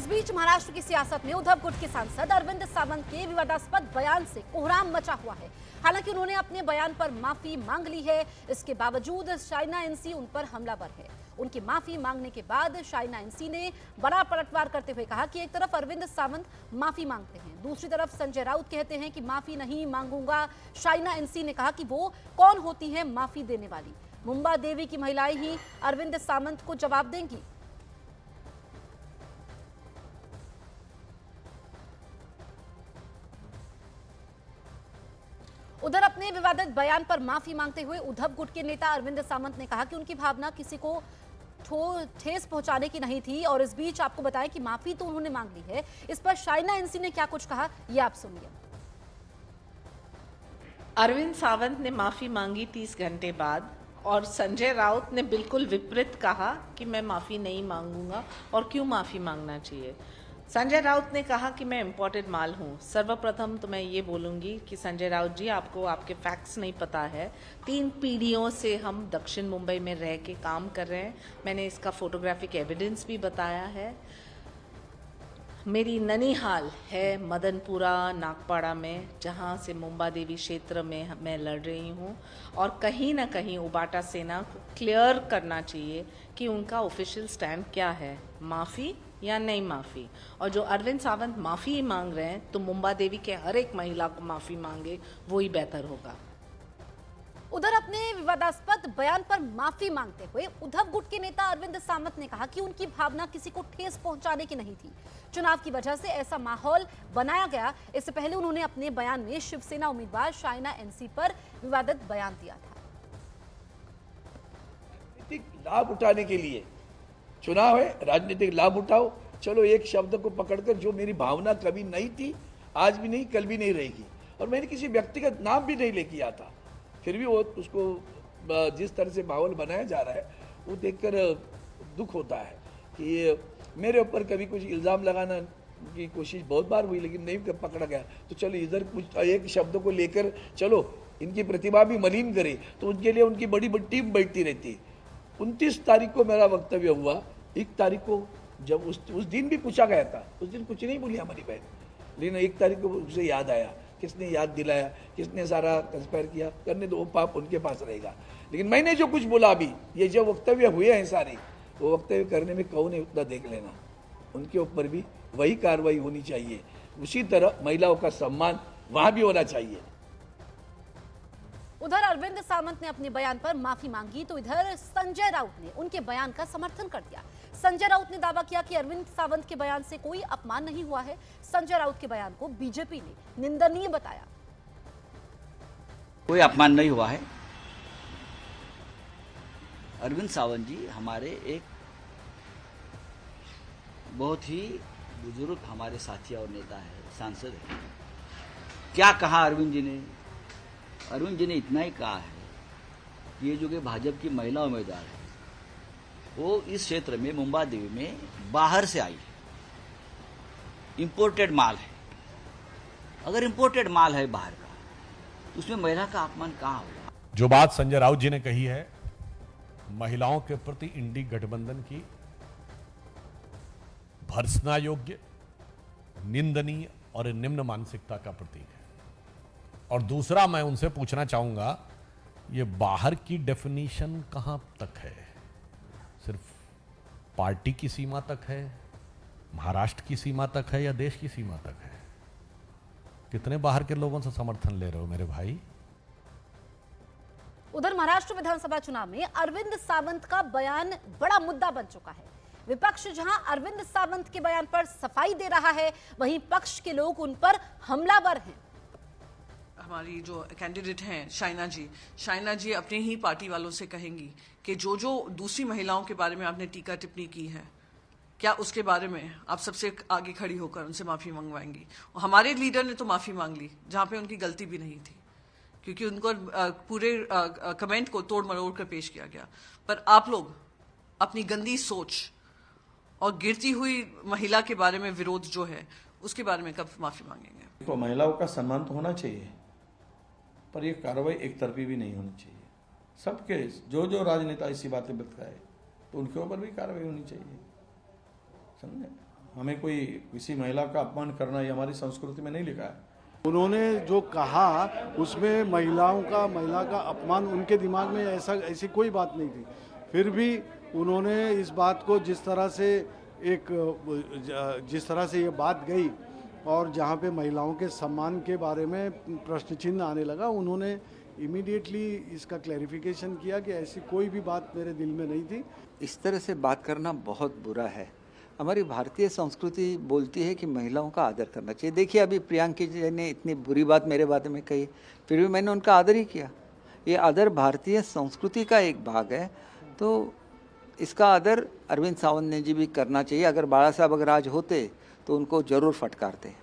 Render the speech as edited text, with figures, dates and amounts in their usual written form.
इस बीच महाराष्ट्र की सियासत में उद्धव गुट के सांसद अरविंद सावंत के विवादास्पद बयान से कोहराम मचा हुआ है। हालांकि उन्होंने अपने बयान पर माफी मांग ली है। इसके बावजूद शाइना एनसी उन पर हमलावर है। उनकी माफी मांगने के बाद शाइना एनसी ने बड़ा पलटवार करते हुए कहा कि एक तरफ अरविंद सावंत माफी मांगते हैं, दूसरी तरफ संजय राउत कहते हैं कि माफी नहीं मांगूंगा। शाइना एनसी ने कहा कि वो कौन होती है माफी देने वाली, मुंबा देवी की महिलाएं ही अरविंद सावंत को जवाब देंगी। उधर अपने विवादित बयान पर माफी मांगते हुए उद्धव गुट के नेता अरविंद सावंत ने कहा कि उनकी भावना किसी को ठेस पहुंचाने की नहीं थी। और इस बीच आपको बताएं कि माफी तो उन्होंने मांग ली है। इस पर शाइना एनसी ने क्या कुछ कहा, ये आप सुनिए। अरविंद सावंत ने माफी मांगी 30 घंटे बाद, और संजय राउत ने बिल्कुल विपरीत कहा कि मैं माफी नहीं मांगूंगा और क्यों माफी मांगना चाहिए। संजय राउत ने कहा कि मैं इम्पोर्टेड माल हूँ। सर्वप्रथम तो मैं ये बोलूँगी कि संजय राउत जी, आपको आपके फैक्ट्स नहीं पता है। 3 पीढ़ियों से हम दक्षिण मुंबई में रह के काम कर रहे हैं। मैंने इसका फोटोग्राफिक एविडेंस भी बताया है। मेरी ननिहाल है मदनपुरा नागपाड़ा में, जहाँ से मुंबा देवी क्षेत्र में मैं लड़ रही हूँ। और कहीं ना कहीं उबाटा सेना को क्लियर करना चाहिए कि उनका ऑफिशियल स्टैंड क्या है, माफ़ी या नहीं माफ़ी। और जो अरविंद सावंत माफ़ी मांग रहे हैं, तो मुंबा देवी के हर एक महिला को माफ़ी मांगे, वो ही बेहतर होगा। उधर अपने विवादास्पद बयान पर माफी मांगते हुए उद्धव गुट के नेता अरविंद सावंत ने कहा कि उनकी भावना किसी को ठेस पहुंचाने की नहीं थी। चुनाव की वजह से ऐसा माहौल बनाया गया। इससे पहले उन्होंने अपने बयान में शिवसेना उम्मीदवार शाइना एनसी पर विवादित बयान दिया था। राजनीतिक लाभ उठाने के लिए चुनाव है, राजनीतिक लाभ उठाओ। चलो, एक शब्द को पकड़कर, जो मेरी भावना कभी नहीं थी, आज भी नहीं, कल भी नहीं रहेगी, और मैंने किसी व्यक्तिगत नाम भी नहीं लेके आया था, फिर भी वो उसको जिस तरह से माहौल बनाया जा रहा है, वो देखकर दुख होता है कि मेरे ऊपर कभी कुछ इल्ज़ाम लगाना की कोशिश बहुत बार हुई, लेकिन नहीं पकड़ा गया। तो चलो, इधर कुछ एक शब्द को लेकर चलो इनकी प्रतिभा भी मलिन करे, तो उनके लिए उनकी बड़ी बड़ी टीम बैठती रहती। 29 तारीख को मेरा वक्तव्य हुआ। 1 तारीख को जब उस दिन भी पूछा गया था, उस दिन कुछ नहीं बोली हमारी बहन, लेकिन 1 तारीख को उसे याद आया। किसने याद दिलाया, किसने सारा कंस्पायर किया, करने दो, वो पाप उनके पास रहेगा। लेकिन मैंने जो कुछ बोला अभी, ये जो वक्तव्य हुए हैं सारे, वो वक्तव्य करने में कौन है उतना देख लेना। उनके ऊपर भी वही कार्रवाई होनी चाहिए। उसी तरह महिलाओं का सम्मान वहां भी होना चाहिए। उधर अरविंद सावंत ने अपने बयान पर माफी मांगी, तो इधर संजय राउत ने उनके बयान का समर्थन कर दिया। संजय राउत ने दावा किया कि अरविंद सावंत के बयान से कोई अपमान नहीं हुआ है। संजय राउत के बयान को बीजेपी ने निंदनीय बताया। कोई अपमान नहीं हुआ है। अरविंद सावंत जी हमारे एक बहुत ही बुजुर्ग हमारे साथी और नेता है, सांसद है। क्या कहा अरविंद जी ने? अरविंद जी ने इतना ही कहा है कि ये जो कि भाजपा की महिला उम्मीदवार है, वो इस क्षेत्र में मुंबा देवी में बाहर से आई है, इंपोर्टेड माल है। अगर इंपोर्टेड माल है बाहर का, तो उसमें महिला का अपमान कहाँ होगा? जो बात संजय राउत जी ने कही है, महिलाओं के प्रति इंडी गठबंधन की भर्त्सना योग्य, निंदनीय और निम्न मानसिकता का प्रतीक है। और दूसरा, मैं उनसे पूछना चाहूंगा, ये बाहर की डेफिनेशन कहां तक है? सिर्फ पार्टी की सीमा तक है, महाराष्ट्र की सीमा तक है, या देश की सीमा तक है? कितने बाहर के लोगों से समर्थन ले रहे हो मेरे भाई? उधर महाराष्ट्र विधानसभा चुनाव में अरविंद सावंत का बयान बड़ा मुद्दा बन चुका है। विपक्ष जहां अरविंद सावंत के बयान पर सफाई दे रहा है, वहीं पक्ष के लोग उन पर हमलावर हैं। हमारी जो कैंडिडेट हैं शाइना जी अपने ही पार्टी वालों से कहेंगी कि जो दूसरी महिलाओं के बारे में आपने टीका टिप्पणी की है, क्या उसके बारे में आप सबसे आगे खड़ी होकर उनसे माफी मंगवाएंगी? हमारे लीडर ने तो माफी मांग ली, जहां पे उनकी गलती भी नहीं थी, क्योंकि उनको पूरे कमेंट को तोड़ मरोड़ कर पेश किया गया। पर आप लोग अपनी गंदी सोच और गिरती हुई महिला के बारे में विरोध जो है, उसके बारे में कब माफी मांगेंगे? तो महिलाओं का सम्मान तो होना चाहिए, पर यह कार्रवाई एक तरफी भी नहीं होनी चाहिए। सबके जो राजनेता ऐसी बातें बताए, तो उनके ऊपर भी कार्रवाई होनी चाहिए, समझे? हमें कोई किसी महिला का अपमान करना ये हमारी संस्कृति में नहीं लिखा है। उन्होंने जो कहा उसमें महिला का अपमान उनके दिमाग में ऐसी कोई बात नहीं थी। फिर भी उन्होंने इस बात को जिस तरह से ये बात गई और जहाँ पे महिलाओं के सम्मान के बारे में प्रश्न चिन्ह आने लगा, उन्होंने इमीडिएटली इसका क्लैरिफिकेशन किया कि ऐसी कोई भी बात मेरे दिल में नहीं थी। इस तरह से बात करना बहुत बुरा है। हमारी भारतीय संस्कृति बोलती है कि महिलाओं का आदर करना चाहिए। देखिए अभी प्रियंका जी ने इतनी बुरी बात मेरे बारे में कही, फिर भी मैंने उनका आदर ही किया। ये आदर भारतीय संस्कृति का एक भाग है, तो इसका आदर अरविंद सावंत ने जी भी करना चाहिए। अगर बाला साहब अगर आज होते तो उनको जरूर फटकारते।